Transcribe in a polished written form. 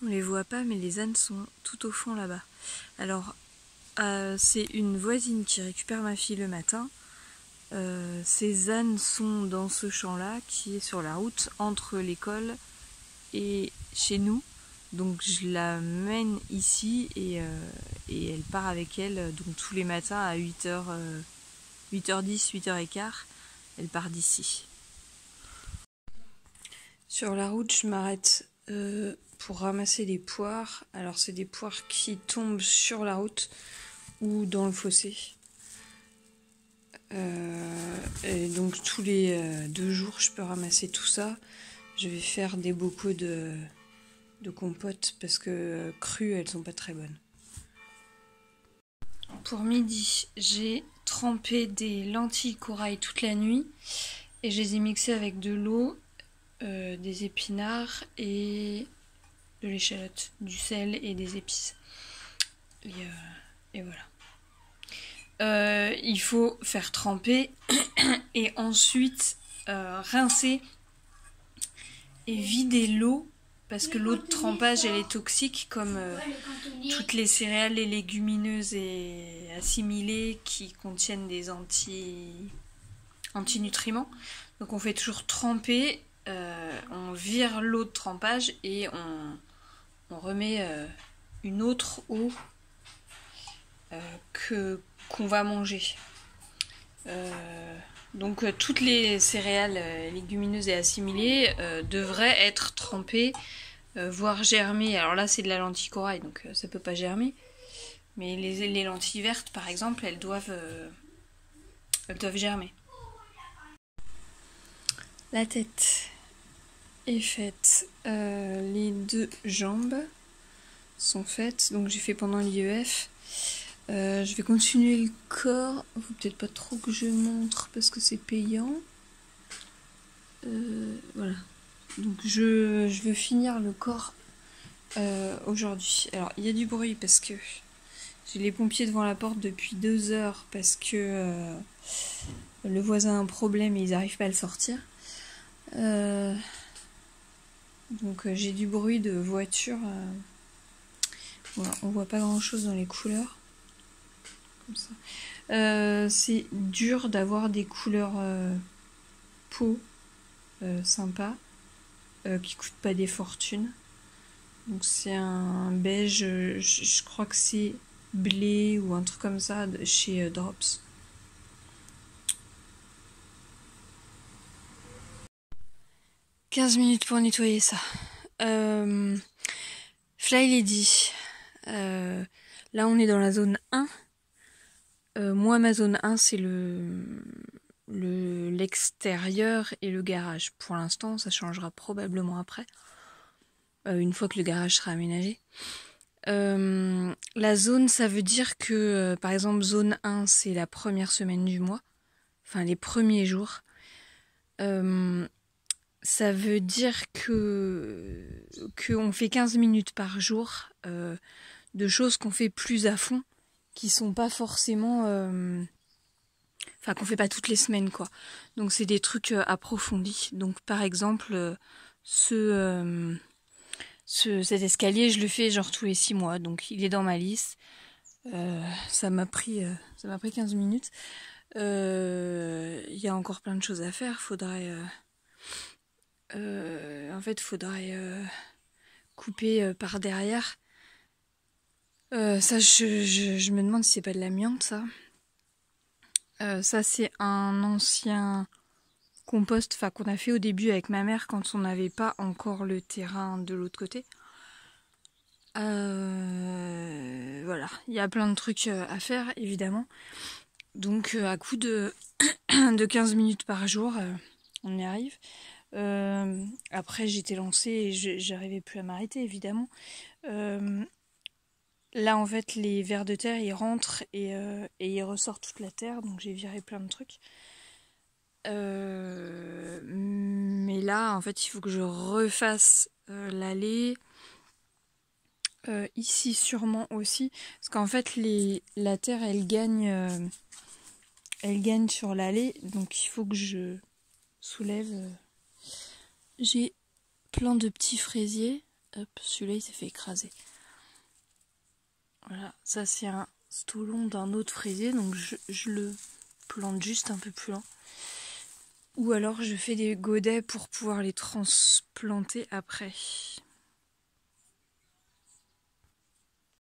On les voit pas, mais les ânes sont tout au fond là-bas. Alors, c'est une voisine qui récupère ma fille le matin. Ces ânes sont dans ce champ-là, qui est sur la route entre l'école et chez nous. Donc je la mène ici et elle part avec elle donc tous les matins à 8h, 8h10, 8h15. Elle part d'ici. Sur la route, je m'arrête pour ramasser des poires. Alors c'est des poires qui tombent sur la route ou dans le fossé. Et donc tous les 2 jours, je peux ramasser tout ça. Je vais faire des bocaux de compote parce que crues, elles sont pas très bonnes. Pour midi, j'ai trempé des lentilles corail toute la nuit et je les ai mixées avec de l'eau, des épinards et de l'échalote, du sel et des épices. Et voilà. Il faut faire tremper et ensuite rincer et vider l'eau parce que l'eau de trempage elle est toxique comme toutes les céréales et légumineuses et assimilées qui contiennent des antinutriments. Donc on fait toujours tremper, on vire l'eau de trempage et on remet une autre eau qu'on va manger. Donc toutes les céréales légumineuses et assimilées devraient être trempées, voire germer. Alors là c'est de la lentille corail donc ça peut pas germer. Mais les lentilles vertes par exemple elles doivent germer. La tête est faite, les 2 jambes sont faites, donc j'ai fait pendant l'IEF. Je vais continuer le corps. Faut peut-être pas trop que je montre parce que c'est payant. Voilà. Donc je veux finir le corps aujourd'hui. Alors il y a du bruit parce que j'ai les pompiers devant la porte depuis 2 heures parce que le voisin a un problème et ils n'arrivent pas à le sortir. Donc j'ai du bruit de voiture. Voilà, on voit pas grand chose dans les couleurs. Comme ça. C'est dur d'avoir des couleurs peau sympas qui coûtent pas des fortunes. Donc c'est un beige, je crois que c'est blé ou un truc comme ça chez Drops. « 15 minutes pour nettoyer ça. Fly Lady. Là on est dans la zone 1. Moi ma zone 1 c'est l'extérieur et le garage. Pour l'instant ça changera probablement après. Une fois que le garage sera aménagé. La zone ça veut dire que par exemple zone 1 c'est la première semaine du mois. Enfin les premiers jours. Ça veut dire qu'on fait 15 minutes par jour de choses qu'on fait plus à fond, qui sont pas forcément... Enfin, qu'on fait pas toutes les semaines, quoi. Donc c'est des trucs approfondis. Donc par exemple, cet escalier, je le fais genre tous les 6 mois. Donc il est dans ma liste. Ça m'a pris 15 minutes. Il y a encore plein de choses à faire. Faudrait couper par derrière. Ça, je me demande si c'est pas de l'amiante, ça. Ça, c'est un ancien compost qu'on a fait au début avec ma mère quand on n'avait pas encore le terrain de l'autre côté. Voilà, il y a plein de trucs à faire, évidemment. Donc, à coup de 15 minutes par jour, on y arrive. Après j'étais lancée et j'arrivais plus à m'arrêter évidemment. Là en fait les vers de terre ils rentrent et ils ressortent toute la terre, donc j'ai viré plein de trucs. Mais là en fait il faut que je refasse l'allée. Ici sûrement aussi, parce qu'en fait la terre elle gagne sur l'allée, donc il faut que je soulève. J'ai plein de petits fraisiers. Hop, celui-là il s'est fait écraser. Voilà, ça c'est un stolon d'un autre fraisier, donc je le plante juste un peu plus loin. Ou alors je fais des godets pour pouvoir les transplanter après.